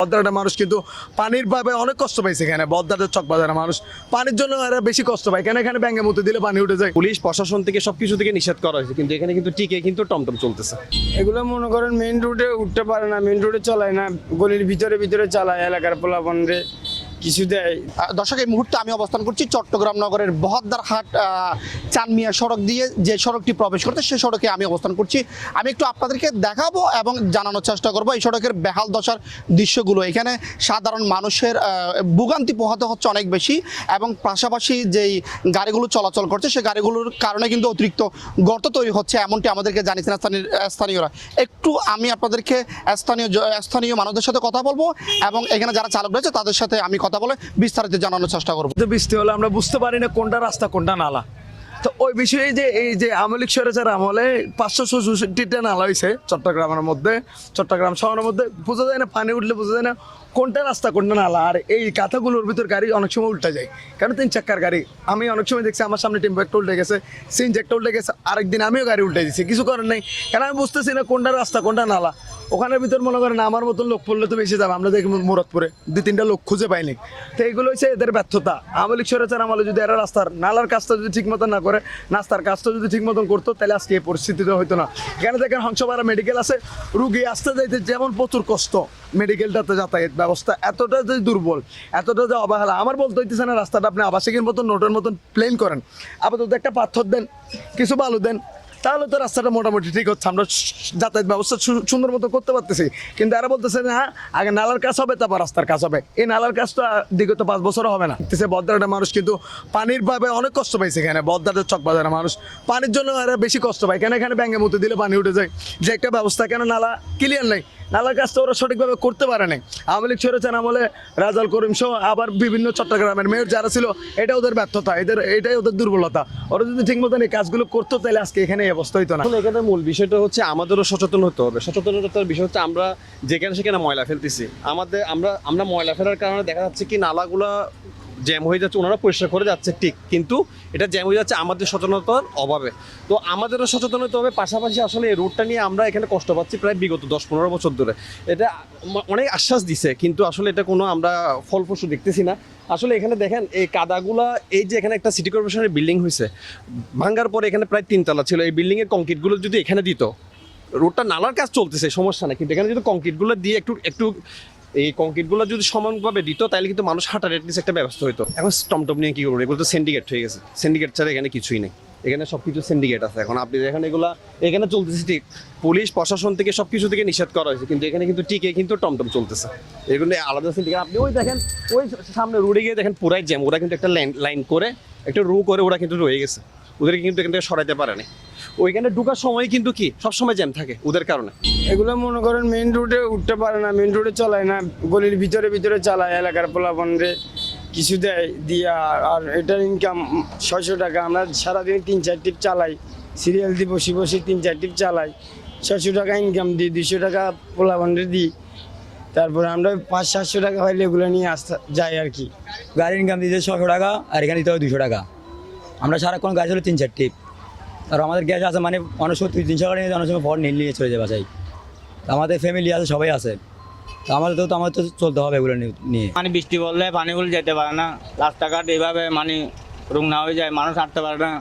বদ্দারের মানুষ কিন্তু পানির পাবে অনেক কষ্ট পাইছে। এখানে বদ্দারের চকবাজারের মানুষ পানির জন্য এরা বেশি কষ্ট পায়। কেন এখানে ব্যাঙ্গে মতো দিলে পানি উঠে যায়। পুলিশ প্রশাসন থেকে সবকিছু থেকে নিষেধ করা হয়েছে, কিন্তু এখানে কিন্তু টিকে কিন্তু টমটম চলতেছে। এগুলো মনে করেন মেইন রোডে উঠতে পারে না, মেইন রোডে চলায় না, গলির ভিতরে চালায়, এলাকার পোলাপনরে কিছু দেয়। দর্শক, এই মুহূর্তে আমি অবস্থান করছি চট্টগ্রাম নগরের বহদ্দারহাট চানমিয়া সড়ক দিয়ে যে সড়কটি প্রবেশ করতে, সেই সড়কে আমি অবস্থান করছি। আমি একটু আপনাদেরকে দেখাবো এবং জানানোর চেষ্টা করবো এই সড়কের বেহাল দশার দৃশ্যগুলো। এখানে সাধারণ মানুষের ভোগান্তি পোহাতে হচ্ছে অনেক বেশি, এবং পাশাপাশি যেই গাড়িগুলো চলাচল করছে সেই গাড়িগুলোর কারণে কিন্তু অতিরিক্ত গর্ত তৈরি হচ্ছে, এমনটি আমাদেরকে জানিয়েছেন স্থানীয়রা। একটু আমি আপনাদেরকে স্থানীয় মানুষদের সাথে কথা বলবো এবং এখানে যারা চালক রয়েছে তাদের সাথে আমি কথা বলে বিস্তারিত জানানোর চেষ্টা করবো। বৃষ্টি হলে আমরা বুঝতে পারি না কোনটা রাস্তা কোনটা নালা। তো ওই বিষয়ে এই যে আমলিক স্বৈরাচার আমলে 566টা নালা হয়েছে চট্টগ্রাম শহরের মধ্যে বোঝা যায় না, পানি উঠলে বোঝা যায় না কোনটা রাস্তা কোনটা নালা। আর এই কাঁথাগুলোর ভিতর গাড়ি অনেক সময় উল্টা যায়, কারণ 3 চাক্কার গাড়ি। আমি অনেক সময় দেখছি আমার সামনে টেম্পো একটা উল্টে গেছে, সিনজ একটা উল্টে গেছে, আরেকদিন আমিও গাড়ি উল্টে দিচ্ছি, কিছু করার নেই। কারণ আমি বুঝতেছি না কোনটা রাস্তা কোনটা নালা। ওখানের ভিতর মনে করেন আমার মতন লোক পড়লে তো বেশি যাবে। আমরা দেখি মুরাদপুরে 2-3টা লোক খুঁজে পাইনি। তো এইগুলো হচ্ছে এদের ব্যর্থতা। আমলিক স্বৈরাচার আমলে যদি এরা রাস্তার নালার কাজটা যদি ঠিক মতন না করে, নাস্তার কাজটা যদি ঠিক মতন করতো, তাহলে আজকে এই পরিস্থিতিটা হইতো না। এখানে দেখেন হংসপাড়া মেডিকেল আছে, রুগী আসতে যাইতে যেমন প্রচুর কষ্ট, মেডিকেলটাতে যাতায়াত ব্যবস্থা এতটা যে দুর্বল, এতটা যে অবহেলা। আমার বলতে হইতেছে না রাস্তাটা আপনি আবাসিকের মতন নোটের মতন প্লেন করেন, আপাতত একটা পাথর দেন, কিছু বালু দেন, তাহলে তো রাস্তাটা মোটামুটি ঠিক হচ্ছে, আমরা যাতায়াত ব্যবস্থা সুন্দর মতো করতে পারতেছি। কিন্তু এরা বলতেছে না আগে নালার কাজ হবে তারপর রাস্তার কাজ হবে। এই নালার কাজটা বিগত 5 বছরও হবে না। বদ্দারের মানুষ কিন্তু পানির পাবে অনেক কষ্ট পাইছে। এখানে বদ্দারের চকবাজারের মানুষ পানির জন্য এরা বেশি কষ্ট পায়। কেন এখানে ব্যাঙ্গে মতো দিলে পানি উঠে যায়, যে একটা ব্যবস্থা, কেন নালা ক্লিয়ার নেই, নালার কাজটা ওরা সঠিকভাবে করতে পারে নাই। আওয়ামী লীগ স্বৈরাচার আমলে রাজাল করিম সহ আবার বিভিন্ন চট্টগ্রামের মেয়র যারা ছিল, এটা ওদের ব্যর্থতা, এটাই ওদের দুর্বলতা। ওরা যদি ঠিক মতন এই কাজগুলো করতো তাহলে আজকে এখানে এই অবস্থা হইতো না। এখানে মূল বিষয়টা হচ্ছে আমাদেরও সচেতন হতে হবে। সচেতনতার বিষয় হচ্ছে আমরা যেখানে সেখানে ময়লা ফেলতেছি। আমরা ময়লা ফেলার কারণে দেখা যাচ্ছে কি নালাগুলা জ্যাম হয়ে যাচ্ছে, ওনারা পরিষ্কার করে যাচ্ছে ঠিক, কিন্তু এটা জ্যাম হয়ে যাচ্ছে আমাদের সচেতনতার অভাবে। তো আমাদেরও সচেতন হতে হবে। পাশাপাশি আসলে এই রোডটা নিয়ে আমরা এখানে কষ্ট পাচ্ছি প্রায় বিগত 10-15 বছর ধরে। এটা অনেক আশ্বাস দিছে, কিন্তু আসলে এটা কোনো আমরা ফলপ্রসূ দেখতেছি না। আসলে এখানে দেখেন এই কাদাগুলা, এই যে এখানে একটা সিটি কর্পোরেশনের বিল্ডিং হয়েছে, ভাঙ্গার পরে এখানে প্রায় 3 তলা ছিল। এই বিল্ডিংয়ের কংক্রিটগুলো যদি এখানে দিত, রোডটা নালার কাজ চলতেছে সমস্যা নেই, কিন্তু এখানে যদি কংক্রিটগুলো দিয়ে একটু এই কংক্রিটগুলো যদি সমানভাবে দিত, তাহলে কিন্তু মানুষ হাঁটার এটলিস্ট একটা ব্যবস্থা হইতো। এখন টমটম নিয়ে কি করবো? এগুলো তো সিন্ডিকেট হয়ে গেছে। সিন্ডিকেট ছাড়া এখানে কিছুই নেই, এখানে সবকিছু সিন্ডিকেট আছে। এখন আপনি দেখেন এখানে চলতেছে ঠিক, পুলিশ প্রশাসন থেকে সবকিছু থেকে নিষেধ করা হয়েছে, কিন্তু এখানে কিন্তু টিকে কিন্তু টমটম চলতেছে। এগুলো আলাদা সিন্ডিকেট। আপনি ওই দেখেন, ওই সামনে রোডে গিয়ে দেখেন পুরাই জ্যাম। ওরা কিন্তু একটা লাইন করে একটা রু করে ওরা কিন্তু রয়ে গেছে, ওদেরকে কিন্তু এখান থেকে সরাইতে পারে না। ওইখানে ঢুকার সময় কিন্তু কি সবসময় জ্যাম থাকে ওদের কারণে। এগুলো মনে করেন মেইন রোডে উঠতে পারে না, মেইন রোডে চলায় না, গলির ভিতরে চালায়, এলাকার পোলাপনরে কিছু দেয় দিয়া। আর এটার ইনকাম 600 টাকা। আমরা সারাদিন 3-4 টিপ চালাই, সিরিয়াল দিয়ে বসে 3-4 টিপ চালাই, 600 টাকা ইনকাম দিই, 200 টাকা পোলাপনরে দিই। তারপরে আমরা 500-700 টাকা হইলে এগুলো নিয়ে যাই আর কি। গাড়ির ইনকাম দিতে 600 টাকা, আর এখানে দিতে হবে 200 টাকা। আমরা সারাক্ষণ গাড়ি চলে 3-4 টিপ। আর আমাদের গ্যাস আছে, মানে অনেক সময় 300 টাকা নিয়ে অনেক সময় ভর নিয়ে চলে যাবে বাসায়। আমাদের ফ্যামিলি আছে, সবাই আছে, তো আমাদের তো চলতে হবে এগুলো নিয়ে। মানে বৃষ্টি পড়লে পানিগুলো যেতে পারে না, রাস্তাঘাট এইভাবে মানে রুগ্না হয়ে যায়, মানুষ হাঁটতে পারে না,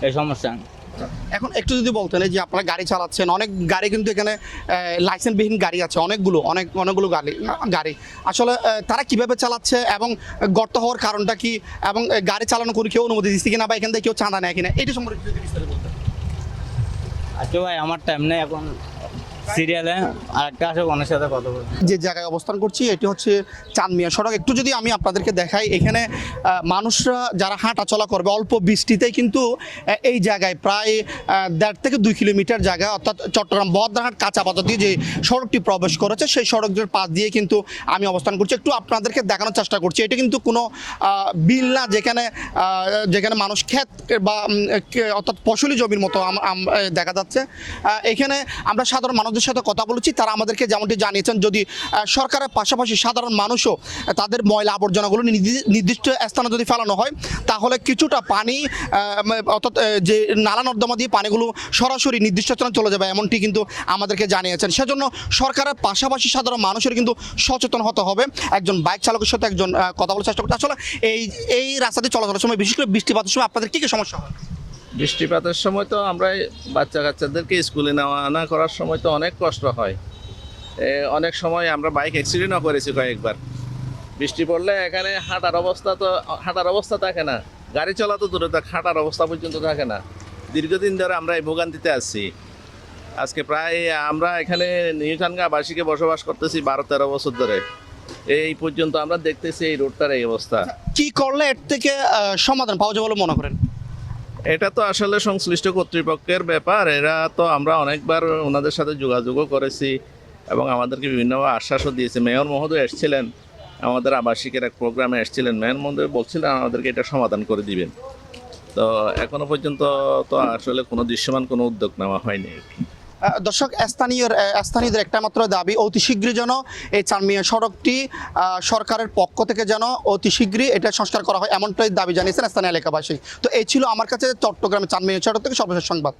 এই সমস্যা। এখন একটু যদি বলতেন, যে আপনারা গাড়ি চালাচ্ছেন, অনেক গাড়ি কিন্তু এখানে লাইসেন্সবিহীন গাড়ি আছে, অনেকগুলো গাড়ি আসলে তারা কিভাবে চালাচ্ছে এবং গর্ত হওয়ার কারণটা কি, এবং গাড়ি চালানো করে কেউ অনুমতি দিচ্ছে কিনা, বা এখান থেকে কেউ চাঁদা নেয় কিনা, এটি সম্পর্কে যদি বিস্তারিত বলতেন। আচ্ছা ভাই, আমার টাইম নেই এখন, সিরিয়ালে আরেকটা আসে ওনার সাথে কথা বলবো। যে জায়গায় অবস্থান করছি এটি হচ্ছে চানমিয়া সড়ক। একটু যদি আমি আপনাদেরকে দেখাই, এখানে মানুষরা যারা হাঁটা চলা করবে অল্প বৃষ্টিতেই কিন্তু এই জায়গায় প্রায় 1.5 থেকে 2 কিলোমিটার জায়গা, অর্থাৎ চট্টগ্রাম বহদ্দারহাট কাঁচা বাজার দিয়ে যে সড়কটি প্রবেশ করেছে সেই সড়কের পাশ দিয়ে কিন্তু আমি অবস্থান করছি। একটু আপনাদেরকে দেখানোর চেষ্টা করছি, এটা কিন্তু কোনো বিল না যেখানে মানুষ ক্ষেত বা অর্থাৎ ফসলি জমির মতো দেখা যাচ্ছে। এখানে আমরা সাধারণ মানুষদের তাদের সাথে কথা বলেছি, তারা আমাদেরকে যেমনটি জানিয়েছেন যদি সরকারের পাশাপাশি সাধারণ মানুষও তাদের ময়লা আবর্জনাগুলো নির্দিষ্ট স্থানে যদি ফেলানো হয় তাহলে কিছুটা পানি অর্থাৎ যে নালা নর্দমা দিয়ে পানিগুলো সরাসরি নির্দিষ্ট স্থানে চলে যাবে, এমনটি কিন্তু আমাদেরকে জানিয়েছেন। সেজন্য সরকারের পাশাপাশি সাধারণ মানুষের কিন্তু সচেতন হতে হবে। একজন বাইক চালকের সাথে একজন কথা বলার চেষ্টা করতে, আসলে এই রাস্তাতে চলাচলের সময় বিশেষ করে বৃষ্টিপাতের সময় আপনাদের কী কী সমস্যা হয়? বৃষ্টিপাতের সময় তো আমরা বাচ্চা কাচ্চাদেরকে স্কুলে নেওয়া আনা করার সময় তো অনেক কষ্ট হয়। অনেক সময় আমরা বাইক অ্যাক্সিডেন্টও করেছি কয়েকবার। বৃষ্টি পড়লে এখানে হাঁটার অবস্থা থাকে না, গাড়ি চলা তো দূরে থাক, হাঁটার অবস্থা পর্যন্ত থাকে না। দীর্ঘদিন ধরে আমরা এই ভোগান্তিতে আসছি। আজকে প্রায় আমরা এখানে নিউটানগা বাসীকে বসবাস করতেছি 12-13 বছর ধরে। এই পর্যন্ত আমরা দেখতেছি এই রোডটার এই অবস্থা। কি করলে এর থেকে সমাধান পাওয়া যাবে বলে মনে করেন? এটা তো আসলে সংশ্লিষ্ট কর্তৃপক্ষের ব্যাপার। এরা তো আমরা অনেকবার ওনাদের সাথে যোগাযোগও করেছি এবং আমাদেরকে বিভিন্ন আশ্বাসও দিয়েছে। মেয়র মহোদয় এসেছিলেন, আমাদের আবাসিকের এক প্রোগ্রামে এসেছিলেন, মেয়র মহোদয় বলছিলেন আমাদেরকে এটা সমাধান করে দিবেন। তো এখনো পর্যন্ত তো আসলে কোনো দৃশ্যমান কোনো উদ্যোগ নেওয়া হয়নি। দর্শক, স্থানীয়দের একটা মাত্র দাবি, অতি শীঘ্রই যেন এই চানমিয়া সড়কটি সরকারের পক্ষ থেকে যেন অতি শীঘ্রই এটা সংস্কার করা হয়, এমনটাই দাবি জানিয়েছেন স্থানীয় এলাকাবাসী। তো এই ছিল আমার কাছে চট্টগ্রামের চানমিয়া সড়ক থেকে সর্বশেষ সংবাদ।